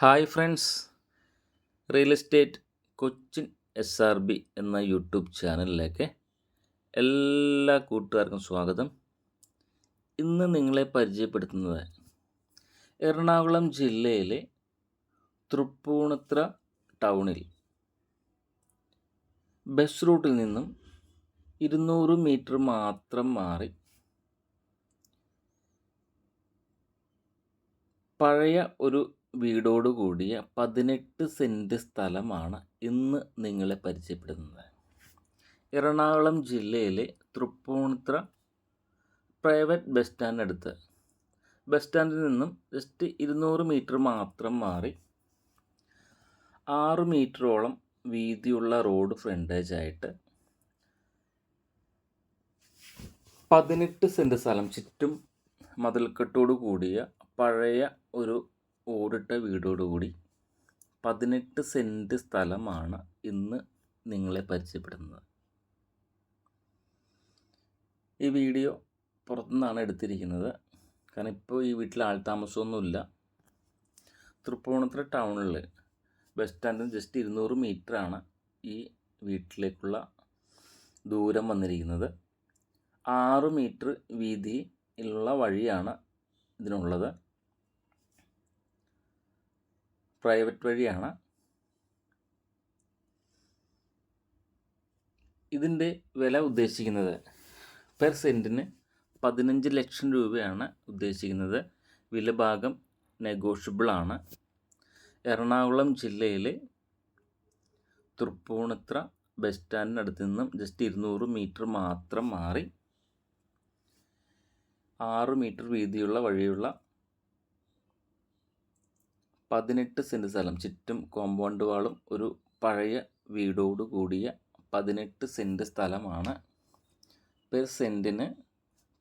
Hi friends, real estate Cochin SRB എന്ന YouTube ചാനലിലേക്ക് എല്ലാ കൂട്ടുകാർക്കും സ്വാഗതം. ഇന്ന് നിങ്ങളെ പരിചയപ്പെടുത്തുന്നത് എറണാകുളം ജില്ലയിലെ തൃപ്പൂണിത്തുറ ടൗണിൽ ബസ് റൂട്ടിൽ നിന്നും 200 മീറ്റർ മാത്രം മാറി പഴയ ഒരു വീടോട് കൂടിയ 18 സെൻറ്റ് സ്ഥലമാണ് ഇന്ന് നിങ്ങളെ പരിചയപ്പെടുന്നത്. എറണാകുളം ജില്ലയിലെ തൃപ്പൂണിത്തുറ പ്രൈവറ്റ് ബസ് സ്റ്റാൻഡിനടുത്ത്, ബസ് സ്റ്റാൻഡിൽ നിന്നും ജസ്റ്റ് 200 മീറ്റർ മാത്രം മാറി 6 മീറ്ററോളം വീതിയുള്ള റോഡ് ഫ്രണ്ടേജ് ആയിട്ട് 18 സെൻറ്റ് സ്ഥലം, ചുറ്റും മതിൽക്കെട്ടോട് കൂടിയ പഴയ ഒരു ഓടിട്ട വീടോടുകൂടി 18 സെൻറ്റ് സ്ഥലമാണ് ഇന്ന് നിങ്ങളെ പരിചയപ്പെടുന്നത്. ഈ വീഡിയോ പുറത്തുനിന്നാണ് എടുത്തിരിക്കുന്നത്, കാരണം ഇപ്പോൾ ഈ വീട്ടിൽ ആൾതാമസമൊന്നുമില്ല. തൃപ്പൂണിത്തുറ ടൗണിൽ ബസ് സ്റ്റാൻഡിൽ ജസ്റ്റ് 200 മീറ്ററാണ് ഈ വീട്ടിലേക്കുള്ള ദൂരം വന്നിരിക്കുന്നത്. 6 മീറ്റർ വീതിയിലുള്ള വഴിയാണ് ഇതിനുള്ളത്. പ്രൈവറ്റ് വഴിയാണ്. ഇതിൻ്റെ വില ഉദ്ദേശിക്കുന്നത് പെർ സെൻറ്റിന് 15 ലക്ഷം രൂപയാണ് ഉദ്ദേശിക്കുന്നത്. വില ഭാഗം നെഗോഷ്യബിളാണ്. എറണാകുളം ജില്ലയിലെ തൃപ്പൂണിത്തുറ ബസ് സ്റ്റാൻഡിനടുത്ത് നിന്നും ജസ്റ്റ് 200 മീറ്റർ മാത്രം മാറി 6 മീറ്റർ വീതിയുള്ള വഴിയുള്ള 18 സെൻറ്റ് സ്ഥലം, ചുറ്റും കോമ്പൗണ്ട് വാളും ഒരു പഴയ വീടോട് കൂടിയ 18 സെൻറ്റ് സ്ഥലമാണ്. പെർ സെൻറ്റിന്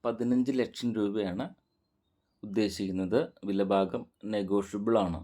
15 ലക്ഷം രൂപയാണ് ഉദ്ദേശിക്കുന്നത്. വില ഭാഗം നെഗോഷ്യബിളാണ്.